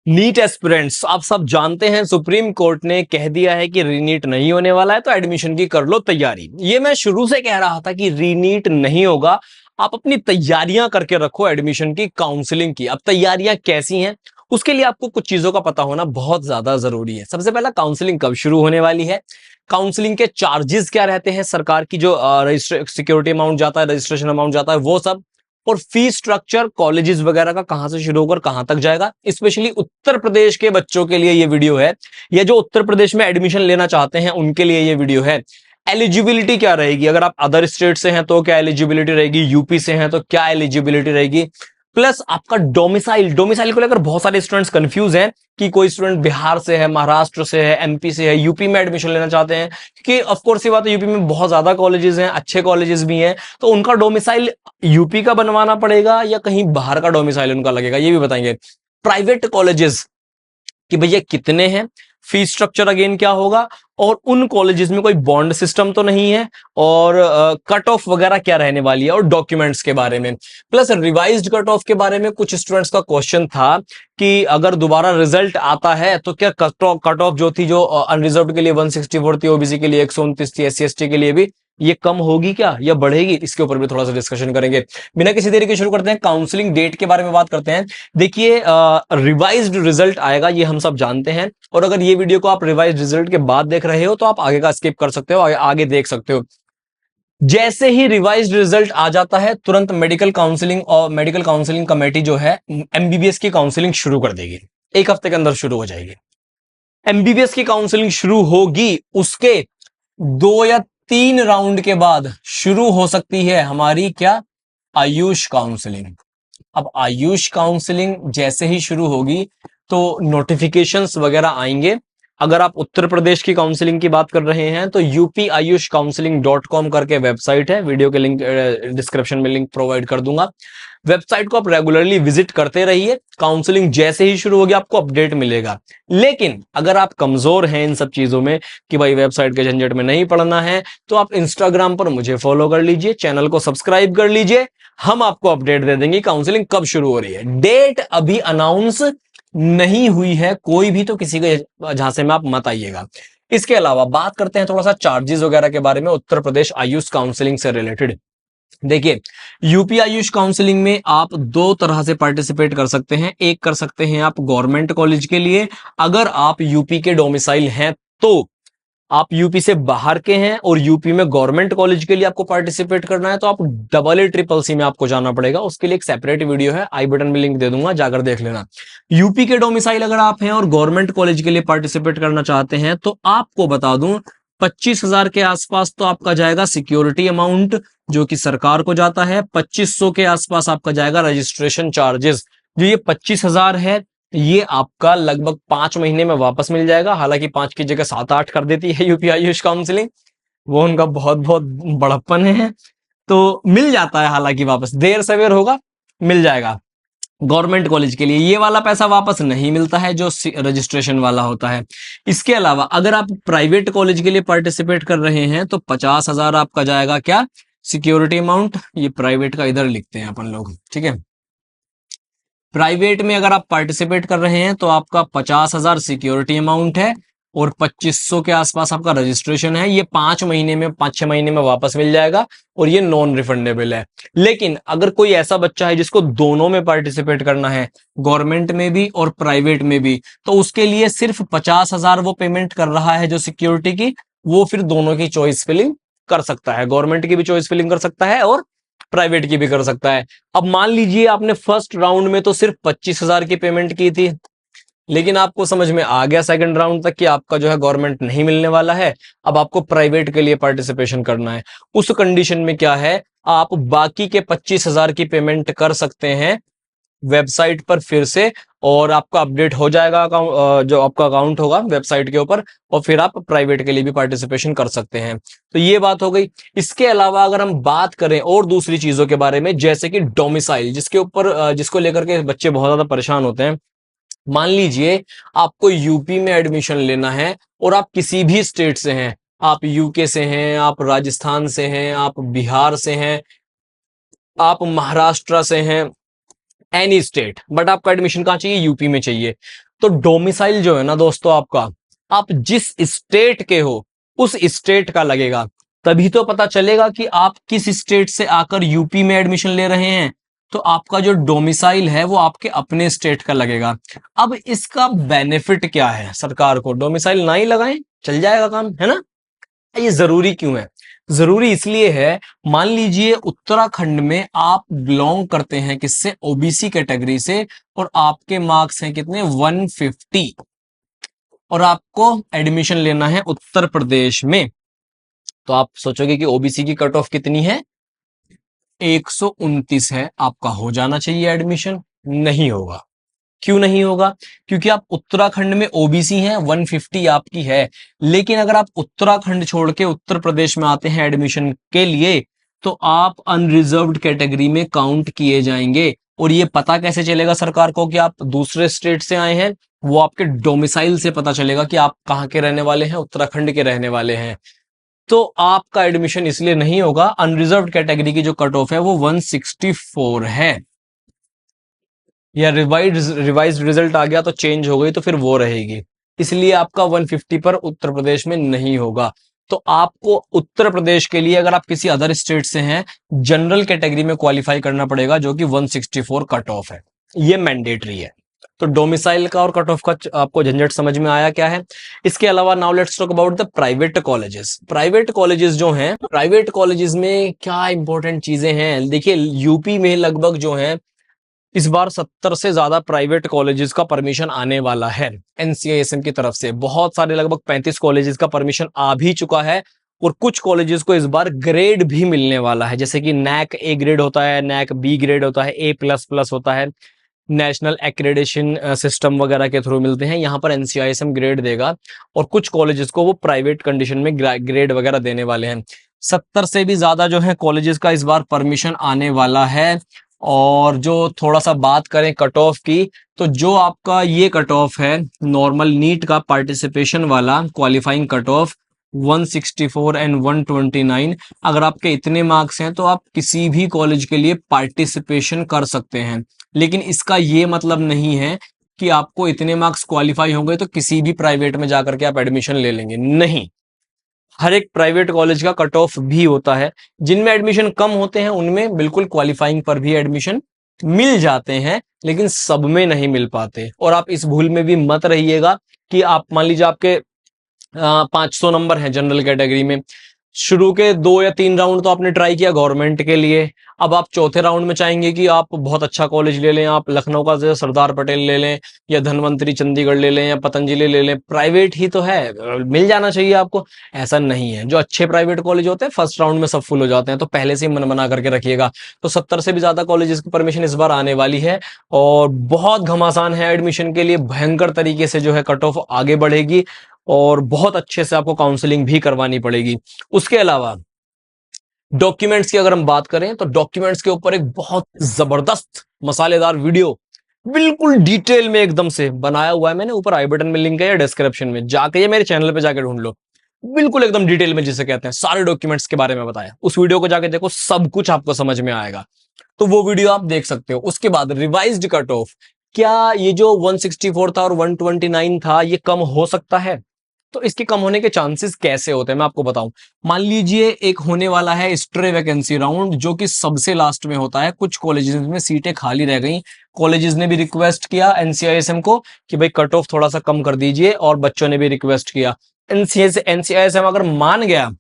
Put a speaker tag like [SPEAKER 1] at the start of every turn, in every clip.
[SPEAKER 1] NEET aspirants, आप सब जानते हैं सुप्रीम कोर्ट ने कह दिया है कि रीनीट नहीं होने वाला है, तो एडमिशन की कर लो तैयारी। ये मैं शुरू से कह रहा था कि रीनीट नहीं होगा, आप अपनी तैयारियां करके रखो एडमिशन की, काउंसलिंग की। अब तैयारियां कैसी हैं, उसके लिए आपको कुछ चीजों का पता होना बहुत ज्यादा जरूरी है। सबसे पहला, काउंसलिंग कब शुरू होने वाली है, काउंसलिंग के चार्जेस क्या रहते हैं, सरकार की जो रजिस्टर सिक्योरिटी अमाउंट जाता है, रजिस्ट्रेशन अमाउंट जाता है, वो सब, और फीस स्ट्रक्चर कॉलेजेस वगैरह का कहां से शुरू होकर कहां तक जाएगा। स्पेशली उत्तर प्रदेश के बच्चों के लिए ये वीडियो है, या जो उत्तर प्रदेश में एडमिशन लेना चाहते हैं उनके लिए ये वीडियो है। एलिजिबिलिटी क्या रहेगी, अगर आप अदर स्टेट से हैं तो क्या एलिजिबिलिटी रहेगी, यूपी से हैं तो क्या एलिजिबिलिटी रहेगी, प्लस आपका डोमिसाइल। डोमिसाइल को लेकर बहुत सारे स्टूडेंट्स कंफ्यूज हैं कि कोई स्टूडेंट बिहार से है, महाराष्ट्र से है, एमपी से है, यूपी में एडमिशन लेना चाहते हैं, क्योंकि ऑफ कोर्स ये बात है यूपी में बहुत ज्यादा कॉलेजेस हैं, अच्छे कॉलेजेस भी हैं, तो उनका डोमिसाइल यूपी का बनवाना पड़ेगा या कहीं बाहर का डोमिसाइल उनका लगेगा, ये भी बताएंगे। प्राइवेट कॉलेजेस कि भैया कितने हैं, फीस स्ट्रक्चर अगेन क्या होगा, और उन कॉलेजेस में कोई बॉन्ड सिस्टम तो नहीं है, और कट ऑफ वगैरह क्या रहने वाली है, और डॉक्यूमेंट्स के बारे में। प्लस रिवाइज्ड कट ऑफ के बारे में कुछ स्टूडेंट्स का क्वेश्चन था कि अगर दोबारा रिजल्ट आता है तो क्या कट ऑफ जो थी, जो अनरिजर्व्ड के लिए 164 थी, ओबीसी के लिए 129 थी, एससी एसटी के लिए भी, ये कम होगी क्या या बढ़ेगी, इसके ऊपर भी थोड़ा सा डिस्कशन करेंगे। बिना किसी देरी के शुरू करते हैं, काउंसलिंग डेट के बारे में बात करते हैं। देखिए, रिवाइज्ड रिजल्ट आएगा, ये हम सब जानते हैं, और अगर ये वीडियो को आप रिवाइज्ड रिजल्ट के बाद देख रहे हो तो आप आगे का स्किप कर सकते हो, आगे देख सकते हो। जैसे ही रिवाइज्ड रिजल्ट आ जाता है, तुरंत मेडिकल काउंसलिंग और मेडिकल काउंसलिंग कमेटी जो है एमबीबीएस की काउंसलिंग शुरू कर देगी, एक हफ्ते के अंदर शुरू हो जाएगी। एमबीबीएस की काउंसलिंग शुरू होगी, उसके 2 या 3 राउंड के बाद शुरू हो सकती है हमारी क्या, आयुष काउंसलिंग। अब आयुष काउंसलिंग जैसे ही शुरू होगी तो नोटिफिकेशंस वगैरह आएंगे। अगर आप उत्तर प्रदेश की काउंसलिंग की बात कर रहे हैं तो UPAyushcounseling.com करके वेबसाइट है, वीडियो के लिंक डिस्क्रिप्शन में लिंक प्रोवाइड कर दूंगा। वेबसाइट को आप रेगुलरली विजिट करते रहिए, काउंसलिंग जैसे ही शुरू होगी आपको अपडेट मिलेगा। लेकिन अगर आप कमजोर हैं इन सब चीजों में कि भाई वेबसाइट के झंझट में नहीं पड़ना है, तो आप इंस्टाग्राम पर मुझे फॉलो कर लीजिए, चैनल को सब्सक्राइब कर लीजिए, हम आपको अपडेट दे देंगे काउंसलिंग कब शुरू हो रही है। डेट अभी अनाउंस नहीं हुई है कोई भी, तो किसी के झांसे में आप मत आइएगा। इसके अलावा बात करते हैं थोड़ा सा चार्जेस वगैरह के बारे में, उत्तर प्रदेश आयुष काउंसलिंग से रिलेटेड। देखिए, यूपी आयुष काउंसलिंग में आप 2 तरह से पार्टिसिपेट कर सकते हैं। एक कर सकते हैं आप गवर्नमेंट कॉलेज के लिए, अगर आप यूपी के डोमिसाइल हैं तो। आप यूपी से बाहर के हैं और यूपी में गवर्नमेंट कॉलेज के लिए आपको पार्टिसिपेट करना है, तो आप AA CCC में आपको जाना पड़ेगा। उसके लिए एक सेपरेट वीडियो है, आई बटन में लिंक दे दूंगा, जाकर देख लेना। यूपी के डोमिसाइल अगर आप हैं और गवर्नमेंट कॉलेज के लिए पार्टिसिपेट करना चाहते हैं, तो आपको बता दूं 25,000 के आसपास तो आपका जाएगा सिक्योरिटी अमाउंट, जो कि सरकार को जाता है। 2500 के आसपास आपका जाएगा रजिस्ट्रेशन चार्जेस। जो ये 25,000 है, ये आपका लगभग 5 महीने में वापस मिल जाएगा। हालांकि 5 की जगह 7-8 कर देती है यूपी आयुष काउंसलिंग, वो उनका बहुत बहुत बड़प्पन है, तो मिल जाता है। हालांकि वापस देर सवेर होगा, मिल जाएगा। गवर्नमेंट कॉलेज के लिए ये वाला पैसा वापस नहीं मिलता है, जो रजिस्ट्रेशन वाला होता है। इसके अलावा अगर आप प्राइवेट कॉलेज के लिए पार्टिसिपेट कर रहे हैं तो 50,000 आपका जाएगा क्या, सिक्योरिटी अमाउंट। ये प्राइवेट का इधर लिखते हैं अपन लोग, ठीक है। प्राइवेट में अगर आप पार्टिसिपेट कर रहे हैं तो आपका 50,000 सिक्योरिटी अमाउंट है, और 2500 के आसपास आपका रजिस्ट्रेशन है। ये 5 महीने में, 5-6 महीने में वापस मिल जाएगा, और ये नॉन रिफंडेबल है। लेकिन अगर कोई ऐसा बच्चा है जिसको दोनों में पार्टिसिपेट करना है, गवर्नमेंट में भी और प्राइवेट में भी, तो उसके लिए सिर्फ 50,000 वो पेमेंट कर रहा है जो सिक्योरिटी की, वो फिर दोनों की चॉइस फिलिंग कर सकता है, गवर्नमेंट की भी चॉइस फिलिंग कर सकता है और प्राइवेट की भी कर सकता है। अब मान लीजिए आपने फर्स्ट राउंड में तो सिर्फ 25,000 की पेमेंट की थी, लेकिन आपको समझ में आ गया सेकंड राउंड तक कि आपका जो है गवर्नमेंट नहीं मिलने वाला है, अब आपको प्राइवेट के लिए पार्टिसिपेशन करना है। उस कंडीशन में क्या है, आप बाकी के 25,000 की पेमेंट कर सकते हैं वेबसाइट पर फिर से, और आपका अपडेट हो जाएगा अकाउंट, जो आपका अकाउंट होगा वेबसाइट के ऊपर, और फिर आप प्राइवेट के लिए भी पार्टिसिपेशन कर सकते हैं। तो ये बात हो गई। इसके अलावा अगर हम बात करें और दूसरी चीजों के बारे में, जैसे कि डोमिसाइल, जिसके ऊपर जिसको लेकर के बच्चे बहुत ज्यादा परेशान होते हैं। मान लीजिए आपको यूपी में एडमिशन लेना है और आप किसी भी स्टेट से हैं, आप यूके से हैं, आप राजस्थान से हैं, आप बिहार से हैं, आप महाराष्ट्र से हैं, एनी स्टेट, बट आपको एडमिशन कहाँ चाहिए, यूपी में चाहिए। तो डोमिसाइल जो है ना दोस्तों आपका, आप जिस स्टेट के हो उस स्टेट का लगेगा, तभी तो पता चलेगा कि आप किस स्टेट से आकर यूपी में एडमिशन ले रहे हैं। तो आपका जो डोमिसाइल है वो आपके अपने स्टेट का लगेगा। अब इसका बेनिफिट क्या है सरकार को, डोमिसाइल ना ही लगाएं चल जाएगा काम, है ना। ये जरूरी क्यों है? जरूरी इसलिए है, मान लीजिए उत्तराखंड में आप बिलोंग करते हैं किससे, ओबीसी कैटेगरी से, और आपके मार्क्स हैं कितने 150, और आपको एडमिशन लेना है उत्तर प्रदेश में। तो आप सोचोगे कि ओबीसी की कट ऑफ कितनी है, 129 है, आपका हो जाना चाहिए एडमिशन। नहीं होगा। क्यों नहीं होगा? क्योंकि आप उत्तराखंड में ओबीसी हैं, 150 आपकी है, लेकिन अगर आप उत्तराखंड छोड़ के उत्तर प्रदेश में आते हैं एडमिशन के लिए, तो आप अनरिजर्व्ड कैटेगरी में काउंट किए जाएंगे। और ये पता कैसे चलेगा सरकार को कि आप दूसरे स्टेट से आए हैं? वो आपके डोमिसाइल से पता चलेगा कि आप कहाँ के रहने वाले हैं, उत्तराखंड के रहने वाले हैं। तो आपका एडमिशन इसलिए नहीं होगा। अनरिजर्व्ड कैटेगरी की जो कट ऑफ है वो 164 है, या रिवाइज रिजल्ट आ गया तो चेंज हो गई तो फिर वो रहेगी, इसलिए आपका 150 पर उत्तर प्रदेश में नहीं होगा। तो आपको उत्तर प्रदेश के लिए अगर आप किसी अदर स्टेट से हैं, जनरल कैटेगरी में क्वालिफाई करना पड़ेगा, जो कि 164 कट ऑफ है, ये मैंडेटरी है। तो डोमिसाइल का और कट ऑफ का आपको झंझट समझ में आया क्या है। इसके अलावा now let's talk about the private colleges. Private colleges जो हैं, प्राइवेट कॉलेजेस में क्या इंपॉर्टेंट चीजें हैं, देखिए यूपी में लगभग जो है इस बार 70 से ज्यादा प्राइवेट कॉलेजेस का परमिशन आने वाला है एनसीआईएसएम की तरफ से। बहुत सारे लगभग 35 कॉलेजेस का परमिशन आ भी चुका है, और कुछ कॉलेजेस को इस बार ग्रेड भी मिलने वाला है, जैसे कि नैक ए ग्रेड होता है, नैक बी ग्रेड होता है, A++ होता है, नेशनल एक्रेडिटेशन सिस्टम वगैरह के थ्रू मिलते हैं। यहाँ पर एनसीआईएसएम ग्रेड देगा, और कुछ कॉलेजेस को वो प्राइवेट कंडीशन में ग्रेड वगैरह देने वाले हैं। 70 से भी ज्यादा जो है कॉलेजेस का इस बार परमिशन आने वाला है। और जो थोड़ा सा बात करें कट ऑफ की, तो जो आपका ये कट ऑफ है नॉर्मल नीट का पार्टिसिपेशन वाला क्वालिफाइंग कट ऑफ 164 एंड 129, अगर आपके इतने मार्क्स हैं तो आप किसी भी कॉलेज के लिए पार्टिसिपेशन कर सकते हैं। लेकिन इसका ये मतलब नहीं है कि आपको इतने मार्क्स क्वालिफाई होंगे तो किसी भी प्राइवेट में जाकर के आप एडमिशन ले लेंगे, नहीं। हर एक प्राइवेट कॉलेज का कट ऑफ भी होता है, जिनमें एडमिशन कम होते हैं उनमें बिल्कुल क्वालिफाइंग पर भी एडमिशन मिल जाते हैं, लेकिन सब में नहीं मिल पाते। और आप इस भूल में भी मत रहिएगा कि आप मान लीजिए आपके 500 नंबर हैं जनरल कैटेगरी में, शुरू के 2 या 3 राउंड तो आपने ट्राई किया गवर्नमेंट के लिए, अब आप चौथे राउंड में चाहेंगे कि आप बहुत अच्छा कॉलेज ले लें, आप लखनऊ का जैसे सरदार पटेल ले लें, या धनवंतरी चंडीगढ़ ले लें, या पतंजलि ले लें, प्राइवेट ही तो है, मिल जाना चाहिए आपको। ऐसा नहीं है, जो अच्छे प्राइवेट कॉलेज होते हैं फर्स्ट राउंड में सब फुल हो जाते हैं, तो पहले से ही मन बना करके रखिएगा। तो 70 से भी ज्यादा कॉलेजेस की परमिशन इस बार आने वाली है, और बहुत घमासान है एडमिशन के लिए, भयंकर तरीके से जो है कट ऑफ आगे बढ़ेगी, और बहुत अच्छे से आपको काउंसलिंग भी करवानी पड़ेगी। उसके अलावा डॉक्यूमेंट्स की अगर हम बात करें, तो डॉक्यूमेंट्स के ऊपर एक बहुत जबरदस्त मसालेदार वीडियो बिल्कुल डिटेल में एकदम से बनाया हुआ है मैंने, ऊपर आई बटन में लिंक है या डिस्क्रिप्शन में जाके, या मेरे चैनल पे जाके ढूंढ लो, बिल्कुल एकदम डिटेल में जिसे कहते हैं सारे डॉक्यूमेंट्स के बारे में बताया। उस वीडियो को जाके देखो, सब कुछ आपको समझ में आएगा, तो वो वीडियो आप देख सकते हो। उसके बाद रिवाइज्ड कट ऑफ, क्या ये जो 164 था और 129 था ये कम हो सकता है? तो इसके कम होने के चांसेस कैसे होते हैं मैं आपको बताऊं। मान लीजिए एक होने वाला है स्ट्रे वैकेंसी राउंड, जो कि सबसे लास्ट में होता है। कुछ कॉलेजेस में सीटें खाली रह गई, कॉलेजेस ने भी रिक्वेस्ट किया एनसीआईएसएम को कि भाई कट ऑफ थोड़ा सा कम कर दीजिए, और बच्चों ने भी रिक्वेस्ट किया। एनसीआईएसएम अगर मान गया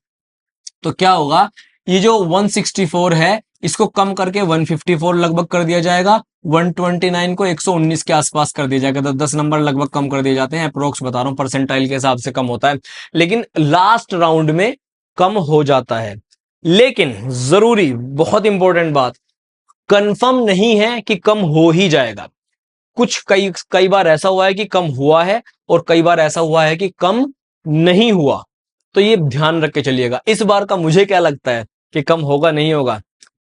[SPEAKER 1] तो क्या होगा, ये जो 164 है इसको कम करके 154 लगभग कर दिया जाएगा, 129 को 119 के आसपास कर दिया जाएगा, 10 नंबर लगभग कम कर दिए जाते हैं, अप्रोक्स बता रहा हूं, परसेंटाइल के हिसाब से कम होता है, लेकिन लास्ट राउंड में कम हो जाता है। लेकिन जरूरी, बहुत इंपॉर्टेंट बात, कंफर्म नहीं है कि कम हो ही जाएगा। कुछ कई बार ऐसा हुआ है कि कम हुआ है, और कई बार ऐसा हुआ है कि कम नहीं हुआ, तो ये ध्यान रख के चलिएगा। इस बार का मुझे क्या लगता है कि कम होगा नहीं होगा,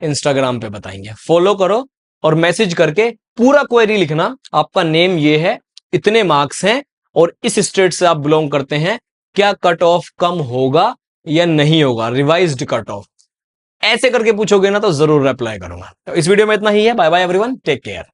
[SPEAKER 1] इंस्टाग्राम पे बताएंगे, फॉलो करो और मैसेज करके पूरा क्वेरी लिखना, आपका नेम ये है, इतने मार्क्स हैं, और इस स्टेट से आप बिलोंग करते हैं, क्या कट ऑफ कम होगा या नहीं होगा, रिवाइज्ड कट ऑफ। ऐसे करके पूछोगे ना तो जरूर रिप्लाई करूंगा। तो इस वीडियो में इतना ही है, bye bye everyone, take care.